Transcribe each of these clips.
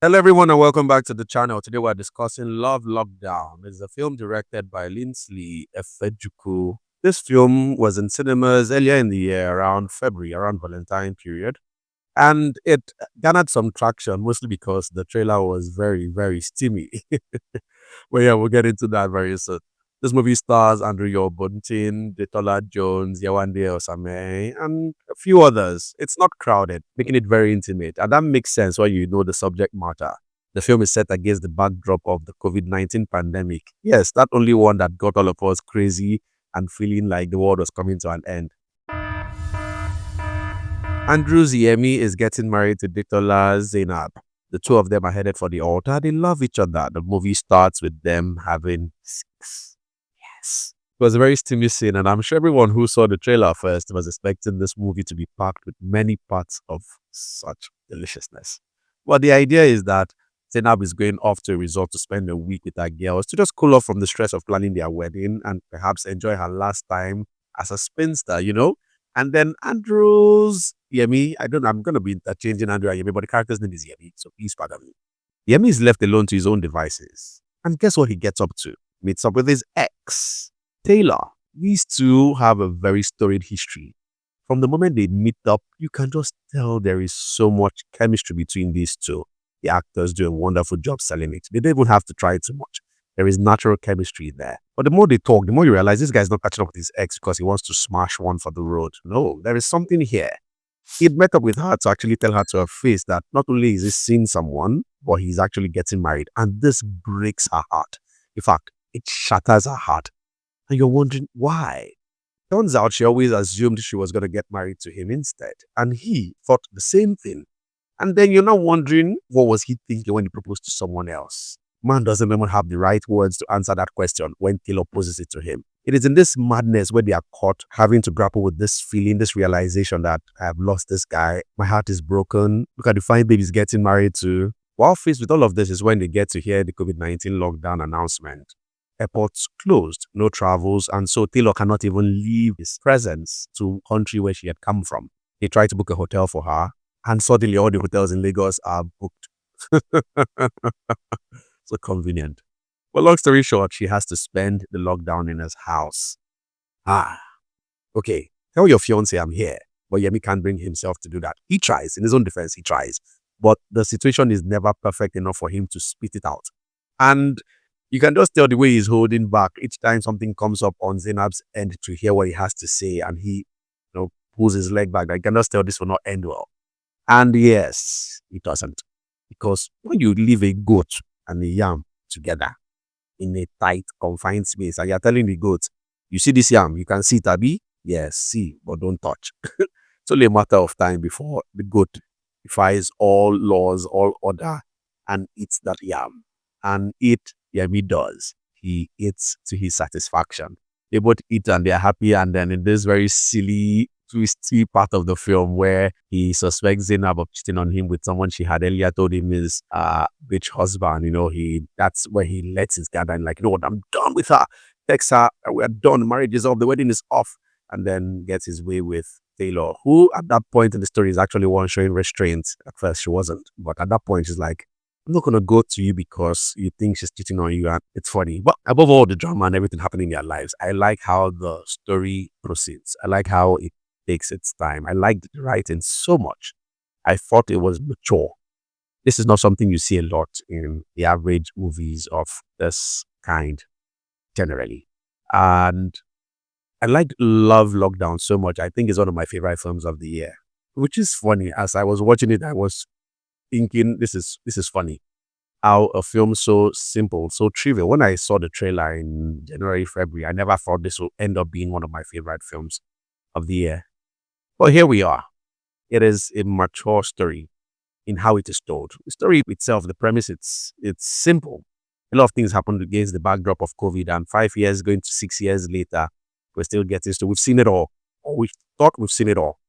Hello, everyone, and welcome back to the channel. Today, we're discussing Love Lockdown. It's a film directed by Lyndsey Efejuku. This film was in cinemas earlier in the year, around February, around Valentine period, and it garnered some traction, mostly because the trailer was very, very steamy. But yeah, we'll get into that very soon. This movie stars Andrew Yaw Bunting, Detola Jones, Yewande Osame, and a few others. It's not crowded, making it very intimate. And that makes sense when you know the subject matter. The film is set against the backdrop of the COVID-19 pandemic. Yes, that only one that got all of us crazy and feeling like the world was coming to an end. Andrew's Yemi is getting married to Detola Zainab. The two of them are headed for the altar. They love each other. The movie starts with them having sex. Yes. It was a very steamy scene, and I'm sure everyone who saw the trailer first was expecting this movie to be packed with many parts of such deliciousness. But the idea is that Zainab is going off to a resort to spend a week with her girls to just cool off from the stress of planning their wedding and perhaps enjoy her last time as a spinster. And then Andrew's Yemi, I'm going to be interchanging Andrew and Yemi, but the character's name is Yemi, so please pardon me. Yemi is left alone to his own devices. And guess what he gets up to? Meets up with his ex, Taylor. These two have a very storied history. From the moment they meet up, you can just tell there is so much chemistry between these two. The actors do a wonderful job selling it. They don't even have to try too much. There is natural chemistry there. But the more they talk, the more you realize this guy's not catching up with his ex because he wants to smash one for the road. No, there is something here. He'd met up with her to actually tell her to her face that not only is he seeing someone, but he's actually getting married. And this breaks her heart. In fact, it shatters her heart. And you're wondering why. Turns out she always assumed she was going to get married to him instead. And he thought the same thing. And then you're now wondering, what was he thinking when he proposed to someone else? Man doesn't even have the right words to answer that question when Taylor poses it to him. It is in this madness where they are caught having to grapple with this feeling, this realization that I have lost this guy. My heart is broken. Look at the fine babies getting married to. While faced with all of this is when they get to hear the COVID-19 lockdown announcement. Airports closed, no travels, and so Taylor cannot even leave his presence to country where she had come from. He tried to book a hotel for her, and suddenly all the hotels in Lagos are booked. So convenient. But long story short, she has to spend the lockdown in his house. Okay, tell your fiance I'm here. But Yemi can't bring himself to do that. He tries, in his own defense, he tries. But the situation is never perfect enough for him to spit it out. And you can just tell the way he's holding back each time something comes up on Zainab's end to hear what he has to say. And he, pulls his leg back. I can just tell this will not end well. And yes, it doesn't. Because when you leave a goat and a yam together in a tight, confined space, and you're telling the goat, you see this yam, you can see it, Abi? Yes, see, but don't touch. It's only a matter of time before the goat defies all laws, all order, and eats that yam. And Yemi does. He eats to his satisfaction. They both eat and they're happy. And then in this very silly, twisty part of the film where he suspects Zainab of cheating on him with someone she had earlier told him is bitch husband, that's where he lets his guard and like, what, I'm done with her. Texts her, we're done, marriage is off, the wedding is off, and then gets his way with Taylor, who at that point in the story is actually one showing restraint. At first she wasn't, but at that point she's like, I'm not gonna go to you because you think she's cheating on you, and it's funny. But above all the drama and everything happening in their lives, I like how the story proceeds. I like how it takes its time. I liked the writing so much. I thought it was mature. This is not something you see a lot in the average movies of this kind, generally. And I liked Love Lockdown so much. I think it's one of my favorite films of the year. Which is funny. As I was watching it, I was thinking this is funny. How a film so simple, so trivial. When I saw the trailer in January, February, I never thought this would end up being one of my favorite films of the year. But here we are. It is a mature story in how it is told. The story itself, the premise, it's simple. A lot of things happened against the backdrop of COVID, and 5 years going to 6 years later, we're still getting so we've seen it all. Or we thought we've seen it all.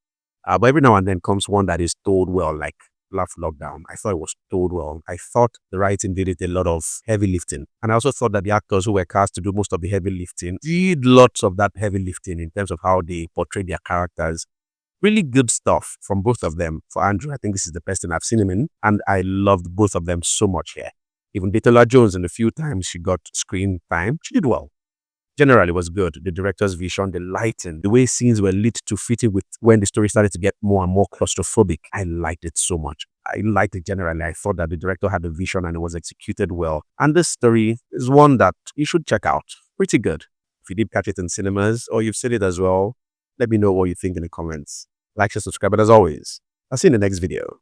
But every now and then comes one that is told well, like Love Lockdown. I thought it was told well. I thought the writing did it a lot of heavy lifting. And I also thought that the actors who were cast to do most of the heavy lifting did lots of that heavy lifting in terms of how they portrayed their characters Really good stuff from both of them. For Andrew, I think this is the best thing I've seen him in, and I loved both of them so much here. Even Detola Jones, in the few times she got screen time, she did well. Generally was good. The director's vision, the lighting, the way scenes were lit to fit in with when the story started to get more and more claustrophobic. I liked it so much. I liked it generally. I thought that the director had a vision and it was executed well. And this story is one that you should check out. Pretty good. If you did catch it in cinemas or you've seen it as well, let me know what you think in the comments. Like, share, subscribe, and as always, I'll see you in the next video.